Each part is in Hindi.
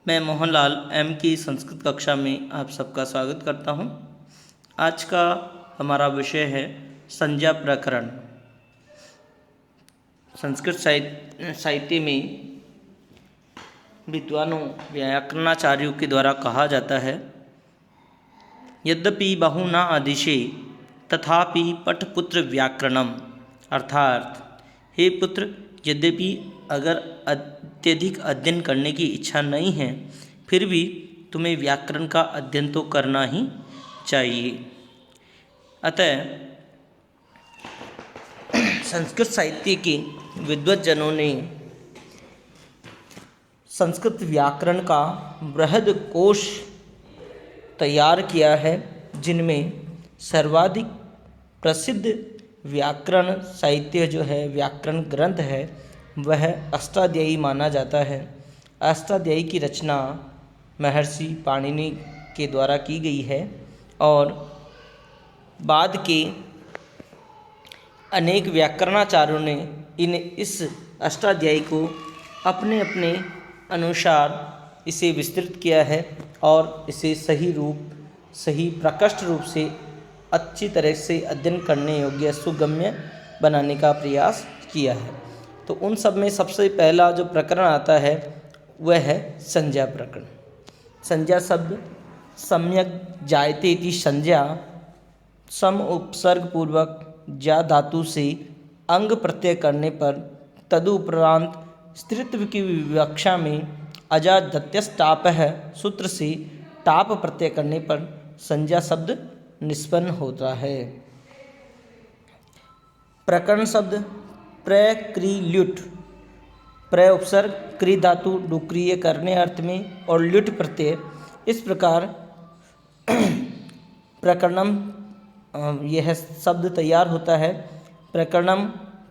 मैं मोहनलाल एम की संस्कृत कक्षा में आप सबका स्वागत करता हूं। आज का हमारा विषय है संज्ञा प्रकरण। संस्कृत साहित्य में विद्वानों व्याकरणाचार्यों के द्वारा कहा जाता है, यद्यपि बहु न अधिशे तथापि पठपुत्र व्याकरणम। अर्थात हे पुत्र, यद्यपि अगर अत्यधिक अध्ययन करने की इच्छा नहीं है, फिर भी तुम्हें व्याकरण का अध्ययन तो करना ही चाहिए। अतः संस्कृत साहित्य के विद्वज्जनों ने संस्कृत व्याकरण का बृहद कोश तैयार किया है, जिनमें सर्वाधिक प्रसिद्ध व्याकरण साहित्य जो है, व्याकरण ग्रंथ है, वह अष्टाध्यायी माना जाता है। अष्टाध्यायी की रचना महर्षि पाणिनि के द्वारा की गई है और बाद के अनेक व्याकरणाचार्यों ने इस अष्टाध्यायी को अपने अपने अनुसार इसे विस्तृत किया है और इसे सही प्रकृष्ट रूप से अच्छी तरह से अध्ययन करने योग्य सुगम्य बनाने का प्रयास किया है। तो उन सब में सबसे पहला जो प्रकरण आता है वह है संज्ञा प्रकरण। संज्ञा शब्द सम्यक जायते इति संज्ञा, सम उपसर्ग पूर्वक जा धातु से अंग प्रत्यय करने पर तदुपरांत स्त्रीत्व की विवक्षा में अजाद्यस्टाप है सूत्र से टाप प्रत्यय करने पर संज्ञा शब्द निष्पन्न होता है। प्रकरण शब्द प्रक्रिल्युट, प्र उपसर्ग क्रि धातु डुक्रिय करने अर्थ में और ल्युट प्रत्यय, इस प्रकार प्रकरणम यह शब्द तैयार होता है। प्रकरणम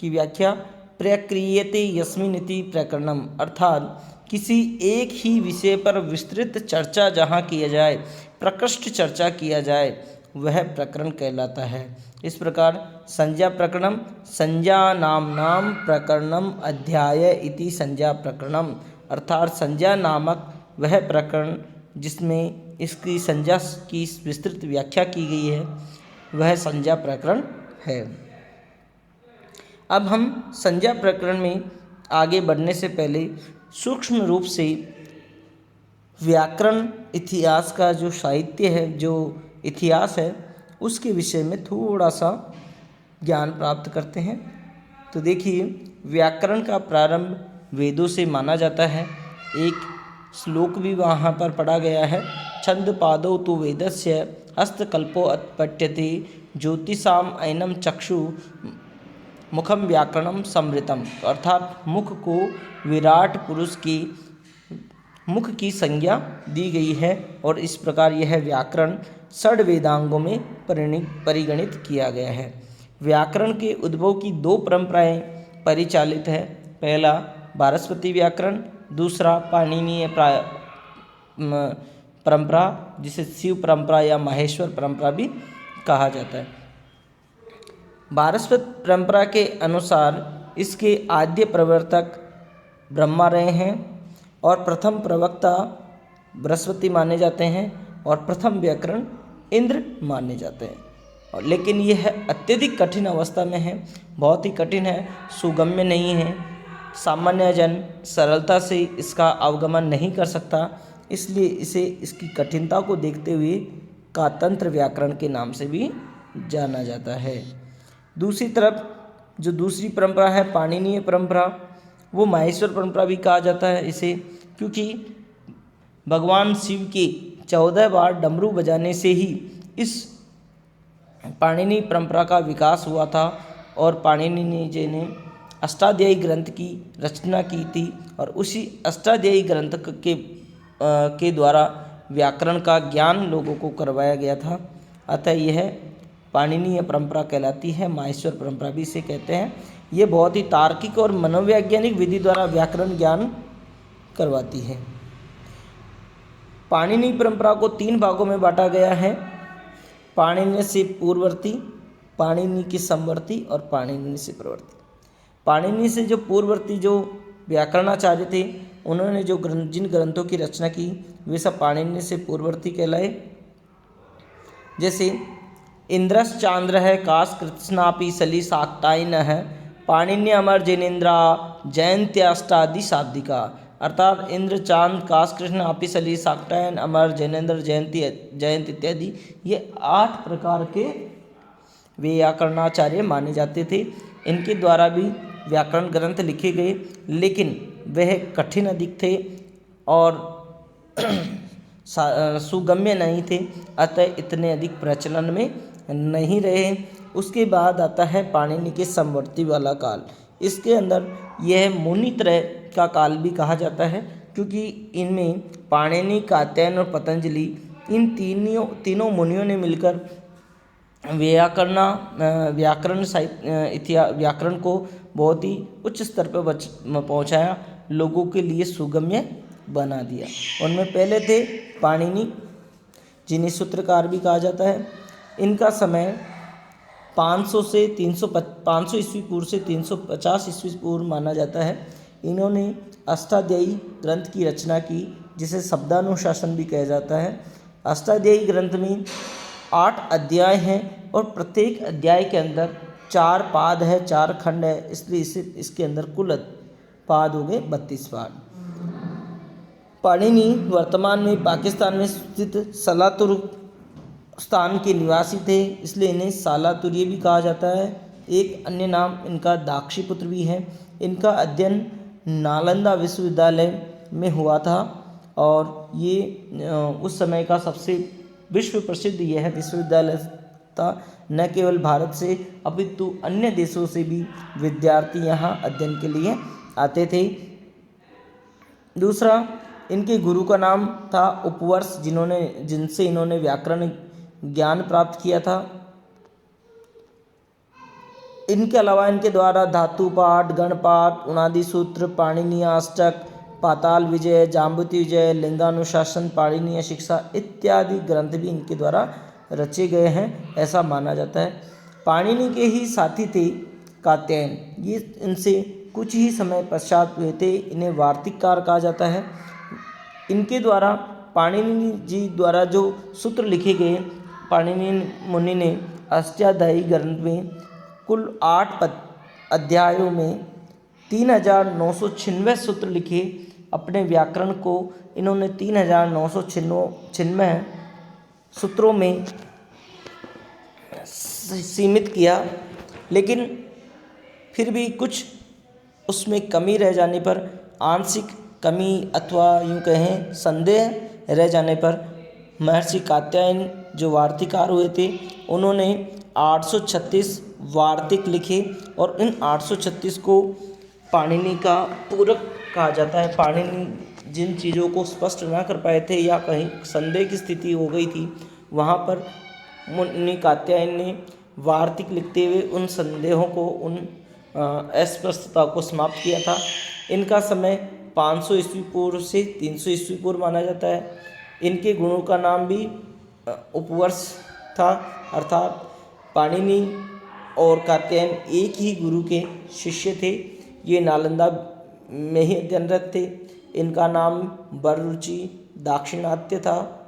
की व्याख्या प्रक्रियते यस्मिनिति प्रकरणम, अर्थात किसी एक ही विषय पर विस्तृत चर्चा जहाँ किया जाए, प्रकृष्ट चर्चा किया जाए, वह प्रकरण कहलाता है। इस प्रकार संज्ञा प्रकरणम संज्ञा नाम प्रकरणम अध्याय इति संज्ञा प्रकरणम, अर्थात संज्ञा नामक वह प्रकरण जिसमें इसकी संज्ञा की विस्तृत व्याख्या की गई है, वह संज्ञा प्रकरण है। अब हम संज्ञा प्रकरण में आगे बढ़ने से पहले सूक्ष्म रूप से व्याकरण इतिहास का जो साहित्य है, जो इतिहास है, उसके विषय में थोड़ा सा ज्ञान प्राप्त करते हैं। तो देखिए, व्याकरण का प्रारंभ वेदों से माना जाता है। एक श्लोक भी वहाँ पर पढ़ा गया है, छंद पादौ तु वेदस्य हस्तकल्पो उत्पट्यते ज्योतिषाम ऐनम चक्षु मुखम व्याकरणम समृतम, अर्थात मुख को विराट पुरुष की मुख की संज्ञा दी गई है और इस प्रकार यह व्याकरण षड वेदांगों में परिगणित किया गया है। व्याकरण के उद्भव की दो परंपराएं परिचालित है। पहला वारस्पति व्याकरण, दूसरा पाणिनीय परंपरा, जिसे शिव परंपरा या माहेश्वर परंपरा भी कहा जाता है। वारस्पत परंपरा के अनुसार इसके आद्य प्रवर्तक ब्रह्मा रहे हैं और प्रथम प्रवक्ता बृहस्पति माने जाते हैं और प्रथम व्याकरण इंद्र माने जाते हैं। और लेकिन यह अत्यधिक कठिन अवस्था में है, बहुत ही कठिन है, सुगम्य नहीं है, सामान्य जन सरलता से इसका अवगमन नहीं कर सकता, इसलिए इसे इसकी कठिनता को देखते हुए कातंत्र व्याकरण के नाम से भी जाना जाता है। दूसरी तरफ जो दूसरी परंपरा है पाणिनीय परंपरा, वो माहेश्वर परंपरा भी कहा जाता है इसे, क्योंकि भगवान शिव के 14 बार डमरू बजाने से ही इस पाणिनि परंपरा का विकास हुआ था और पाणिनि जी ने अष्टाध्यायी ग्रंथ की रचना की थी और उसी अष्टाध्यायी ग्रंथ के द्वारा व्याकरण का ज्ञान लोगों को करवाया गया था। अतः यह पाणिनीय परंपरा कहलाती है, माहेश्वर परंपरा भी इसे कहते हैं। ये बहुत ही तार्किक और मनोवैज्ञानिक विधि द्वारा व्याकरण ज्ञान करवाती है। पाणिनि परंपरा को 3 भागों में बांटा गया है, पाणिनि से पूर्ववर्ती, पाणिनि के समवर्ती और पाणिनि से प्रवर्ती। पाणिनि से जो पूर्ववर्ती जो व्याकरणाचार्य थे, उन्होंने जो जिन ग्रंथों की रचना की वे सब पाणिनि से पूर्ववर्ती कहलाए। जैसे इंद्रस चांद्र है काश कृत्स्नापि सली साक्ताइन है पाणिन्य अमर जैनेन्द्रा जयंत्याष्टादि शाब्दिका। अर्थात इंद्र चांद काश कृष्ण आपी सली साक्तायन अमर जैनेन्द्र जयंत इत्यादि ये 8 प्रकार के व्याकरणाचार्य माने जाते थे। इनके द्वारा भी व्याकरण ग्रंथ लिखे गए, लेकिन वह कठिन अधिक थे और सुगम्य नहीं थे, अतः इतने अधिक प्रचलन में नहीं रहे। उसके बाद आता है पाणिनि के समवर्ती वाला काल। इसके अंदर यह मुनित्रय का काल भी कहा जाता है, क्योंकि इनमें पाणिनि, कात्यायन और पतंजलि इन तीनों मुनियों ने मिलकर व्याकरण को बहुत ही उच्च स्तर पर पहुंचाया, लोगों के लिए सुगम्य बना दिया। उनमें पहले थे पाणिनि, जिन्हें सूत्रकार भी कहा जाता है। इनका समय 500 ईस्वी पूर्व से 350 ईस्वी पूर्व माना जाता है। इन्होंने अष्टाध्यायी ग्रंथ की रचना की, जिसे शब्दानुशासन भी कहा जाता है। अष्टाध्यायी ग्रंथ में 8 अध्याय हैं और प्रत्येक अध्याय के अंदर 4 पाद है, 4 खंड है, इसलिए इसके अंदर कुल पाद हो गए 32 पाद। पाणिनि वर्तमान में पाकिस्तान में स्थित सलातुर स्थान के निवासी थे, इसलिए इन्हें सालातुर्य भी कहा जाता है। एक अन्य नाम इनका दाक्षीपुत्र भी है। इनका अध्ययन नालंदा विश्वविद्यालय में हुआ था और ये उस समय का सबसे विश्व प्रसिद्ध यह विश्वविद्यालय था। न केवल भारत से अपितु अन्य देशों से भी विद्यार्थी यहाँ अध्ययन के लिए आते थे। दूसरा, इनके गुरु का नाम था उपवर्ष, जिनसे इन्होंने व्याकरण ज्ञान प्राप्त किया था। इनके अलावा इनके द्वारा धातु पाठ, गण पाठ, उणादि सूत्र, पाणिनीय अष्टक, पाताल विजय, जाम्बुति विजय, लिंगानुशासन, पाणिनीय शिक्षा इत्यादि ग्रंथ भी इनके द्वारा रचे गए हैं, ऐसा माना जाता है। पाणिनि के ही साथी थे कात्यायन, ये इनसे कुछ ही समय पश्चात हुए थे। इन्हें वार्तिककार कहा जाता है। इनके द्वारा पाणिनि जी द्वारा जो सूत्र लिखे गए, पाणिनि मुनि ने अष्टाध्यायी ग्रंथ में कुल 8 अध्यायों में 3996 सूत्र लिखे। अपने व्याकरण को इन्होंने 3996 सूत्रों में सीमित किया, लेकिन फिर भी कुछ उसमें कमी रह जाने पर, आंशिक कमी अथवा यूँ कहें संदेह रह जाने पर, महर्षि कात्यायन जो वार्तिकार हुए थे, उन्होंने 836 वार्तिक लिखे और इन 836 को पाणिनि का पूरक कहा जाता है। पाणिनि जिन चीज़ों को स्पष्ट ना कर पाए थे या कहीं संदेह की स्थिति हो गई थी, वहाँ पर मुनि कात्यायन ने वार्तिक लिखते हुए उन संदेहों को, उन अस्पष्टता को समाप्त किया था। इनका समय 500 ईस्वी पूर्व से 300 ईस्वी पूर्व माना जाता है। इनके गुणों का नाम भी उपवर्ष था, अर्थात पाणिनि और कात्यायन एक ही गुरु के शिष्य थे। ये नालंदा में ही अध्ययनरत थे। इनका नाम बररुचि दाक्षिणात्य था।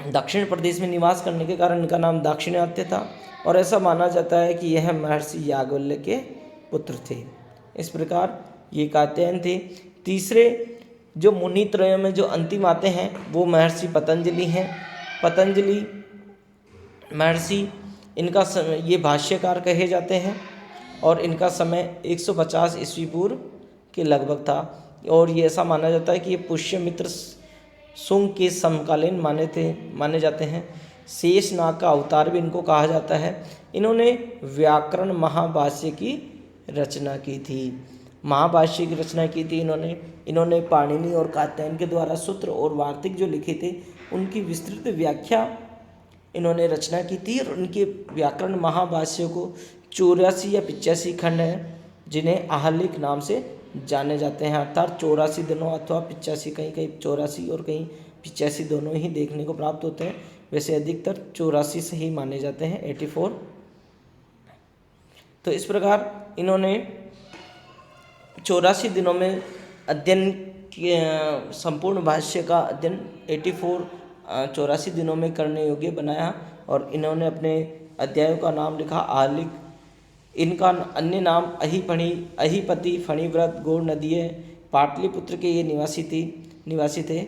दक्षिण प्रदेश में निवास करने के कारण इनका नाम दाक्षिणात्य था और ऐसा माना जाता है कि यह महर्षि याज्ञवल्क्य के पुत्र थे। इस प्रकार ये कात्यायन थे। तीसरे जो मुनि त्रय में जो अंतिम आते हैं वो महर्षि पतंजलि हैं। पतंजलि महर्षि, इनका समय, ये भाष्यकार कहे जाते हैं और इनका समय 150 ईस्वी पूर्व के लगभग था और ये ऐसा माना जाता है कि ये पुष्यमित्र शुंग के समकालीन माने जाते हैं। शेषनाग का अवतार भी इनको कहा जाता है। इन्होंने व्याकरण महाभाष्य की रचना की थी। महाभाष्य की रचना की थी इन्होंने पाणिनि और कात्यायन के द्वारा सूत्र और वार्तिक जो लिखे थे उनकी विस्तृत व्याख्या इन्होंने रचना की थी और उनके व्याकरण महाभाष्य को 84 या 85 खंड हैं, जिन्हें आहलिक नाम से जाने जाते हैं। अर्थात 84 दिनों अथवा 85, कहीं 84 और कहीं 85 दोनों ही देखने को प्राप्त होते हैं। वैसे अधिकतर 84 से ही माने जाते हैं, 84। तो इस प्रकार इन्होंने 84 दिनों में अध्ययन संपूर्ण भाष्य का अध्ययन 84 दिनों में करने योग्य बनाया और इन्होंने अपने अध्यायों का नाम लिखा आहलिक। इनका अन्य नाम अहिपति, फणिव्रत, गौड़ नदीय, पाटलिपुत्र के ये निवासी थे।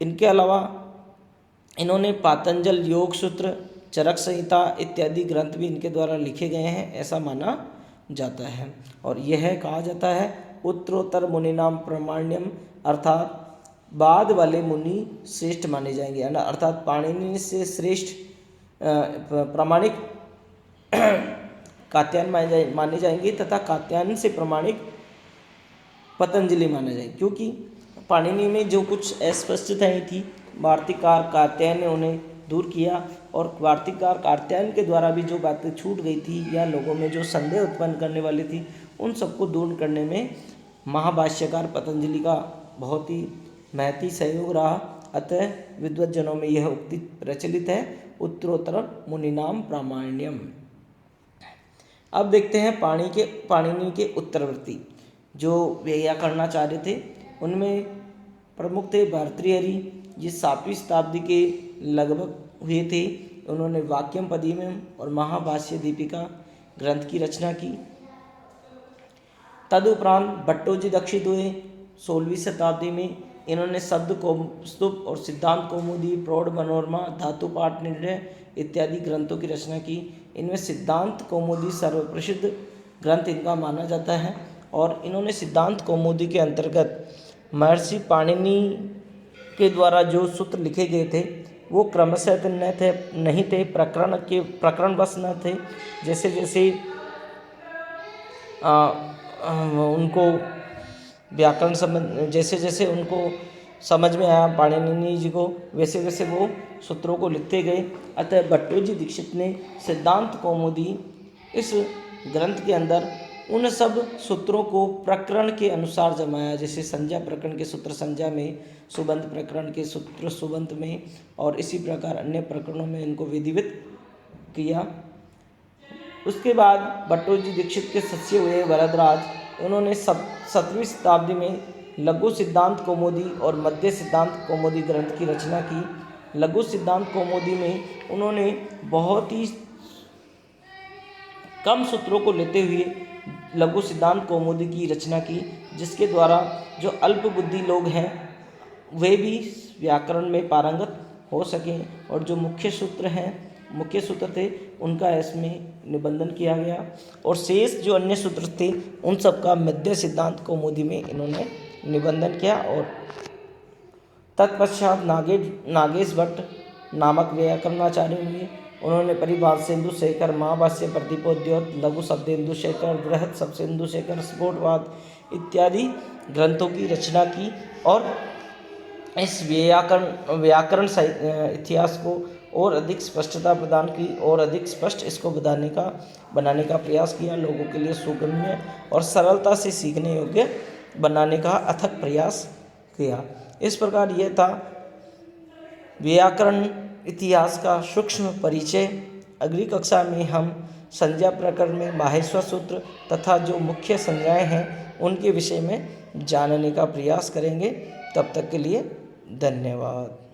इनके अलावा इन्होंने पातंजल योग सूत्र, चरक संहिता इत्यादि ग्रंथ भी इनके द्वारा लिखे गए हैं, ऐसा माना जाता है। और यह कहा जाता है उत्तरोत्तर मुनिनाम प्रामाण्यम, अर्थात बाद वाले मुनि श्रेष्ठ माने जाएंगे, अर्थात पाणिनि से श्रेष्ठ प्रामाणिक कात्यायन माने जाएंगे तथा कात्यायन से प्रामाणिक पतंजलि माना जाएगा। क्योंकि पाणिनि में जो कुछ अस्पष्टताएं थी, वार्तिककार कात्यायन ने उन्हें दूर किया, और वार्तिककार कात्यायन के द्वारा भी जो बातें छूट गई थी या लोगों में जो संदेह उत्पन्न करने वाली थी, उन सबको दूर करने में महाभाष्यकार पतंजलि का बहुत ही महती सहयोग रहा। अतः विद्वज्जनों में यह उक्ति प्रचलित है, उत्तरोत्तर मुनिनाम प्रामाण्यम। अब देखते हैं पाणिनि के उत्तरवर्ती जो व्याकरणाचार्य थे। उनमें प्रमुख थे भर्तृहरि, ये 7वीं शताब्दी के लगभग हुए थे। उन्होंने वाक्यम पदिमम और महाभाष्य दीपिका ग्रंथ की रचना की। तदुपरांत भट्टोजी दीक्षित हुए 16वीं शताब्दी में। इन्होंने शब्द कौस्तुभ और सिद्धांत कौमुदी, प्रौढ़ मनोरमा, धातु पाठ निर्णय इत्यादि ग्रंथों की रचना की। इनमें सिद्धांत कौमुदी सर्वप्रसिद्ध ग्रंथ इनका माना जाता है। और इन्होंने सिद्धांत कौमुदी के अंतर्गत महर्षि पाणिनि के द्वारा जो सूत्र लिखे गए थे वो क्रमशः नहीं थे, प्रकरणवश न थे। जैसे जैसे उनको व्याकरण जैसे उनको समझ में आया पाणिनि जी को, वैसे वैसे वो सूत्रों को लिखते गए। अतः भट्टोजी दीक्षित ने सिद्धांत कौमुदी इस ग्रंथ के अंदर उन सब सूत्रों को प्रकरण के अनुसार जमाया। जैसे संज्ञा प्रकरण के सूत्र संज्ञा में, सुबंत प्रकरण के सूत्र सुबंत में, और इसी प्रकार अन्य प्रकरणों में इनको विधिवत किया। उसके बाद भट्टोजी दीक्षित के शिष्य हुए वरदराज। उन्होंने 7वीं शताब्दी में लघु सिद्धांत कौमुदी और मध्य सिद्धांत कौमुदी ग्रंथ की रचना की। लघु सिद्धांत कौमुदी में उन्होंने बहुत ही कम सूत्रों को लेते हुए लघु सिद्धांत कौमुदी की रचना की, जिसके द्वारा जो अल्प बुद्धि लोग हैं वे भी व्याकरण में पारंगत हो सकें। और जो मुख्य सूत्र थे उनका इसमें निबंधन किया गया। और शेष जो अन्य सूत्र थे उन सब का मध्य सिद्धांत कौमुदी में इन्होंने निबंधन किया। और तत्पश्चात नागेश भट्ट नामक व्याकरणाचार्य हुए। उन्होंने परिभाषेन्दु शेखर, महाभाष्य प्रदीपोद्योत, लघु शब्देन्दु शेखर, बृहत शब्देन्दु शेखर, स्फोटवाद इत्यादि ग्रंथों की रचना की। और इस व्याकरण इतिहास को और अधिक स्पष्टता प्रदान की और अधिक स्पष्ट इसको बनाने का प्रयास किया। लोगों के लिए सुगम्य और सरलता से सीखने योग्य बनाने का अथक प्रयास किया। इस प्रकार यह था व्याकरण इतिहास का सूक्ष्म परिचय। अगली कक्षा में हम संज्ञा प्रकरण में माहेश्वर सूत्र तथा जो मुख्य संज्ञाएं हैं उनके विषय में जानने का प्रयास करेंगे। तब तक के लिए धन्यवाद।